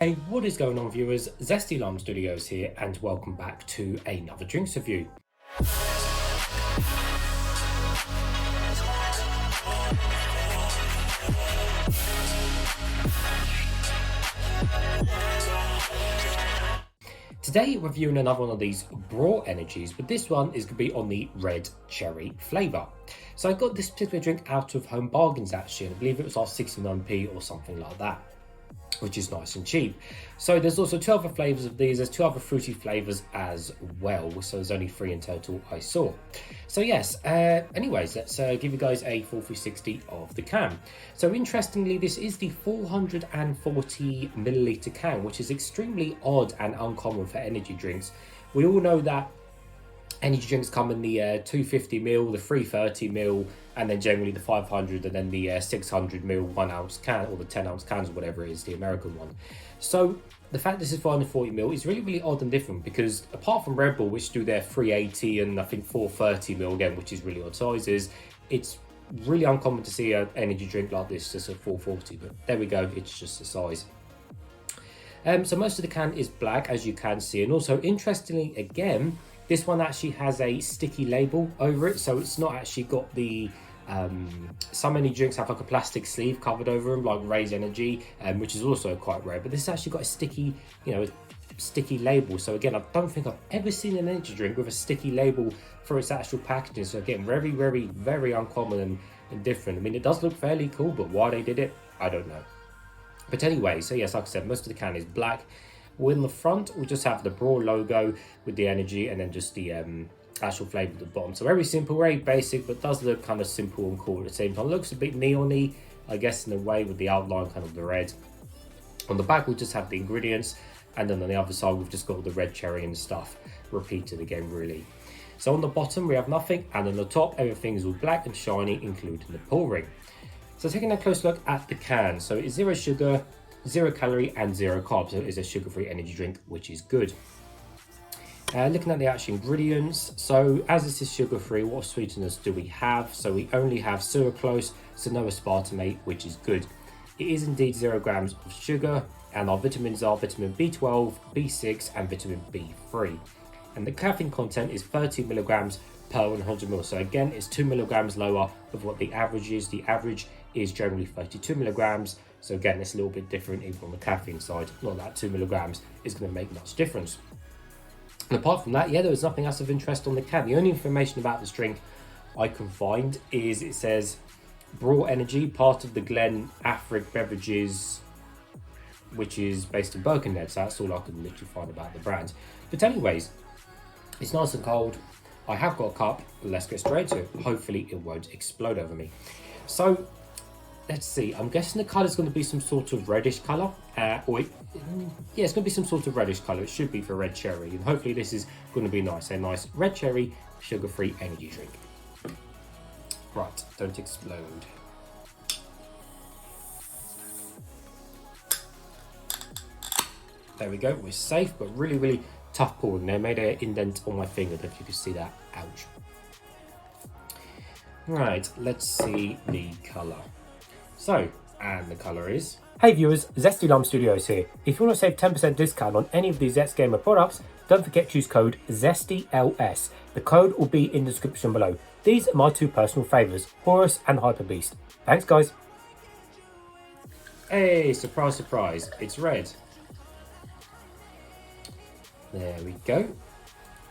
Hey, what is going on, viewers? Zesty Lime Studios here, and welcome back to another drinks review. Today, reviewing another one of these Braw energies, but this one is going to be on the red cherry flavour. So I got this particular drink out of Home Bargains actually, and I believe it was like 69p or something like that, which is nice and cheap. So there's also two other flavours of these. There's two other fruity flavours as well. So there's only three in total I saw. So yes, anyways, let's give you guys a full 360 of the can. So interestingly, this is the 440 milliliter can, which is extremely odd and uncommon for energy drinks. We all know that energy drinks come in the 250ml, the 330ml, and then generally the 500, and then the 600ml 1 ounce can, or the 10 ounce cans, or whatever it is, the American one. So the fact this is 440ml is really, really odd and different, because apart from Red Bull, which do their 380 and I think 430ml again, which is really odd sizes, it's really uncommon to see an energy drink like this just at 440, but there we go, it's just the size. So most of the can is black, as you can see, and also interestingly again, this one actually has a sticky label over it, so it's not actually got the some energy drinks have like a plastic sleeve covered over them, like Raise Energy, which is also quite rare, but this has actually got a sticky, sticky label. So again, I don't think I've ever seen an energy drink with a sticky label for its actual packaging. So again, very, very, very uncommon and different. I mean, it does look fairly cool, but why they did it, I don't know. But anyway, so yes, like I said, most of the can is black. In the front, we just have the Braw logo with the energy, and then just the actual flavour at the bottom. So very simple, very basic, but does look kind of simple and cool at the same time. Looks a bit neon-y, I guess, in a way, with the outline kind of the red. On the back, we just have the ingredients, and then on the other side, we've just got the red cherry and stuff repeated again, really. So on the bottom, we have nothing, and on the top, everything is all black and shiny, including the pull ring. So taking a close look at the can, so it's 0 sugar, 0 calorie and 0 carbs, so it is a sugar-free energy drink, which is good. Looking at the actual ingredients, so as this is sugar-free, what sweeteners do we have? So we only have sucralose, so no aspartame, which is good. It is indeed 0 grams of sugar, and our vitamins are vitamin B12, B6 and vitamin B3. And the caffeine content is 30 milligrams per 100 ml. So again, it's 2 milligrams lower of what the average is. The average is generally 32 milligrams. So again, it's a little bit different even on the caffeine side. Not that 2 milligrams is going to make much difference. And apart from that, yeah, there was nothing else of interest on the can. The only information about this drink I can find is it says Braw Energy, part of the Glen Afric Beverages, which is based in Birkenhead. So that's all I can literally find about the brand. But anyways, it's nice and cold. I have got a cup. Let's get straight to it. Hopefully it won't explode over me. So let's see, I'm guessing the colour is going to be some sort of reddish colour. Yeah, it's going to be some sort of reddish colour. It should be for red cherry. And hopefully this is going to be nice. A nice red cherry, sugar-free energy drink. Right, don't explode. There we go, we're safe, but really, really tough pouring there. Made an indent on my finger, if you could see that. Ouch. Right, let's see the colour. So, and the colour is... Hey viewers, Zesty Lime Studios here. If you want to save 10% discount on any of these Zest Gamer products, don't forget to use code ZESTYLS. The code will be in the description below. These are my two personal favourites, Horus and Hyper Beast. Thanks guys. Hey, surprise, surprise, it's red. There we go.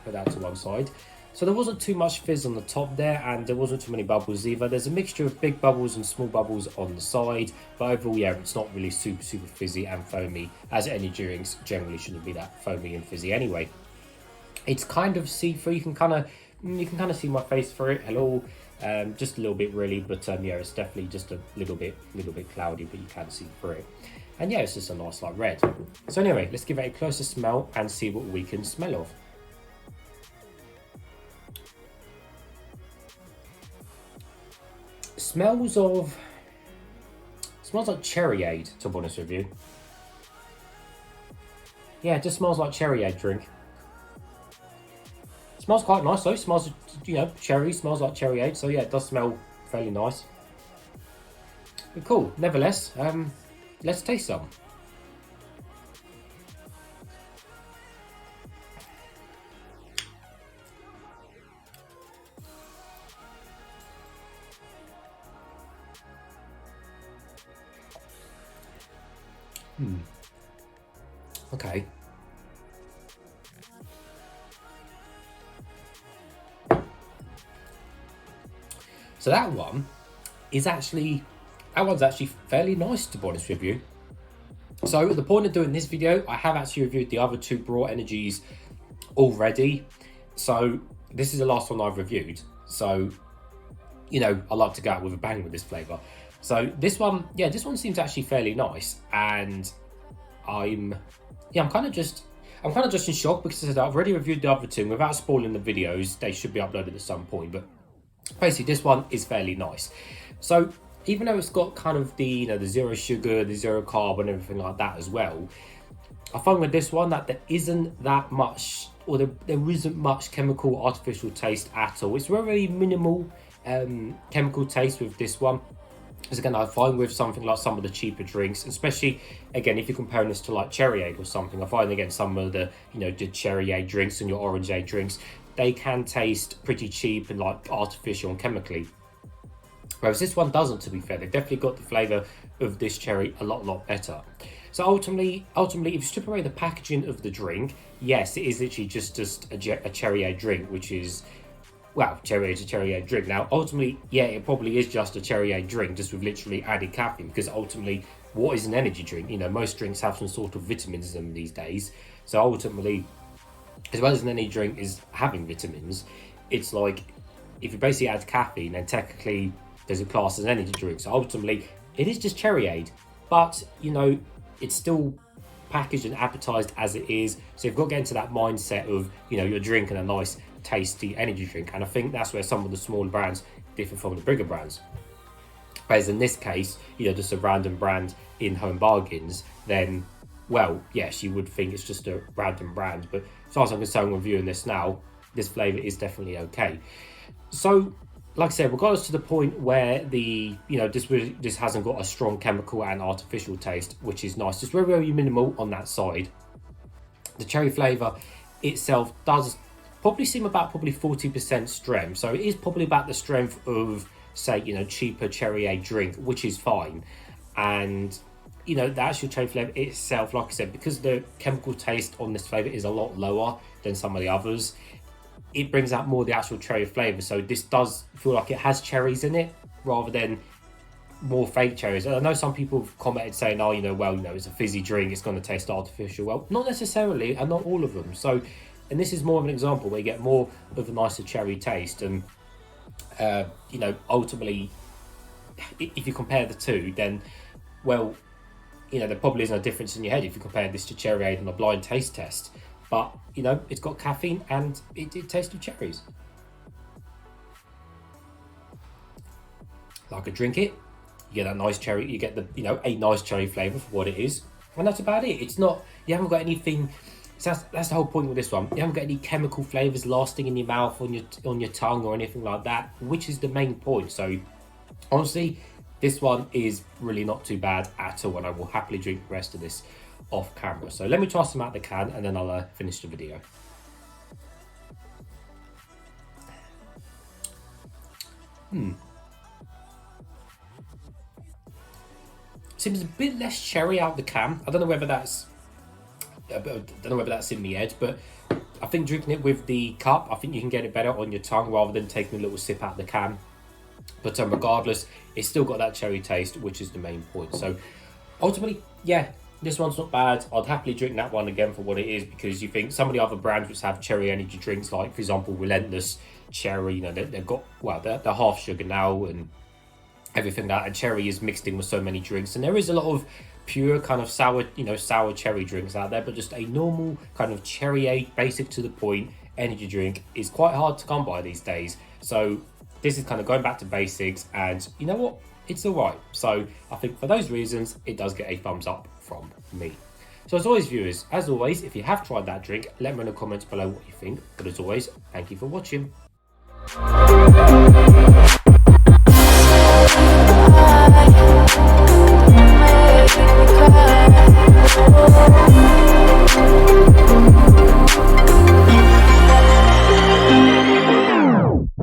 Put that to one side. So there wasn't too much fizz on the top there, and there wasn't too many bubbles either. There's a mixture of big bubbles and small bubbles on the side, but overall, yeah, it's not really super fizzy and foamy, as energy drinks generally shouldn't be that foamy and fizzy anyway. It's kind of see-through. You can kind of see my face through it. Hello, just a little bit really, but yeah, it's definitely just a little bit cloudy, but you can see through it. And yeah, it's just a nice light red. So anyway, let's give it a closer smell and see what we can smell of. Smells like Cherryade, to be honest with you. Yeah, it just smells like Cherryade drink. Smells quite nice though. Smells, cherry. Smells like Cherryade. So yeah, it does smell fairly nice. But cool. Nevertheless, let's taste some. Okay. So that one's actually fairly nice, to be honest with you. So at the point of doing this video, I have actually reviewed the other two Braw energies already. So this is the last one I've reviewed. So, you know, I like to go out with a bang with this flavour. So this one seems actually fairly nice, and I'm kind of just in shock because I've already reviewed the other two. Without spoiling the videos, they should be uploaded at some point, but basically this one is fairly nice. So even though it's got kind of the, you know, the zero sugar, the zero carb and everything like that as well, I find with this one that there isn't that much, or there isn't much chemical artificial taste at all. It's very minimal chemical taste with this one. As again, I find with something like some of the cheaper drinks, especially again if you're comparing this to like Cherryade or something, I find again some of the, you know, the Cherryade drinks and your Orangeade drinks, they can taste pretty cheap and like artificial and chemically. Whereas this one doesn't, to be fair. They've definitely got the flavour of this cherry a lot better. So ultimately, if you strip away the packaging of the drink, yes, it is literally just a Cherryade drink, which is, well, Cherryade is a Cherryade drink. Now, ultimately, yeah, it probably is just a Cherryade drink, just with literally added caffeine, because ultimately, what is an energy drink? You know, most drinks have some sort of vitamins in them these days. So ultimately, as well as an energy drink is having vitamins, it's like, if you basically add caffeine, then technically there's a class as an energy drink. So ultimately, it is just Cherryade, but, you know, it's still packaged and advertised as it is. So you've got to get into that mindset of, you know, you're drinking a nice, tasty energy drink. And I think that's where some of the smaller brands differ from the bigger brands. Whereas in this case, you know, just a random brand in Home Bargains, then, well, yes, you would think it's just a random brand. But as far as I'm concerned, reviewing this now, this flavour is definitely okay. So, like I said, regardless to the point where the, you know, this hasn't got a strong chemical and artificial taste, which is nice, just very minimal on that side. The cherry flavour itself does probably seem about 40% strength, so it is probably about the strength of, say, you know, cheaper Cherryade drink, which is fine. And, you know, the actual cherry flavour itself, like I said, because the chemical taste on this flavour is a lot lower than some of the others, it brings out more of the actual cherry flavour. So this does feel like it has cherries in it rather than more fake cherries. And I know some people have commented saying, oh, you know, well, you know, it's a fizzy drink, it's going to taste artificial. Well, not necessarily, and not all of them. So, and this is more of an example where you get more of a nicer cherry taste. And, you know, ultimately, if you compare the two, then, well, you know, there probably isn't a difference in your head if you compare this to Cherryade on a blind taste test. But, you know, it's got caffeine and it tastes of cherries. Like I drink it, you get that nice cherry, you get the, you know, a nice cherry flavour for what it is. And that's about it. It's not, you haven't got anything, so that's the whole point with this one. You haven't got any chemical flavours lasting in your mouth, on your tongue or anything like that, which is the main point. So, honestly, this one is really not too bad at all, and I will happily drink the rest of this off camera. So let me try some out the can and then I'll finish the video. Seems a bit less cherry out the can. I don't know whether that's in the head, but I think drinking it with the cup, I think you can get it better on your tongue rather than taking a little sip out the can. But regardless, it's still got that cherry taste, which is the main point. So ultimately, yeah, this one's not bad. I'd happily drink that one again for what it is, because you think some of the other brands which have cherry energy drinks, like for example Relentless Cherry, you know, they've got, well, they're half sugar now and everything that, and cherry is mixed in with so many drinks, and there is a lot of pure kind of sour, you know, sour cherry drinks out there, but just a normal kind of Cherryade, basic to the point energy drink is quite hard to come by these days. So this is kind of going back to basics, and you know what, it's all right. So I think for those reasons, it does get a thumbs up from me. So as always, viewers, as always, if you have tried that drink, let me know in the comments below what you think. But as always, thank you for watching. Make me cry.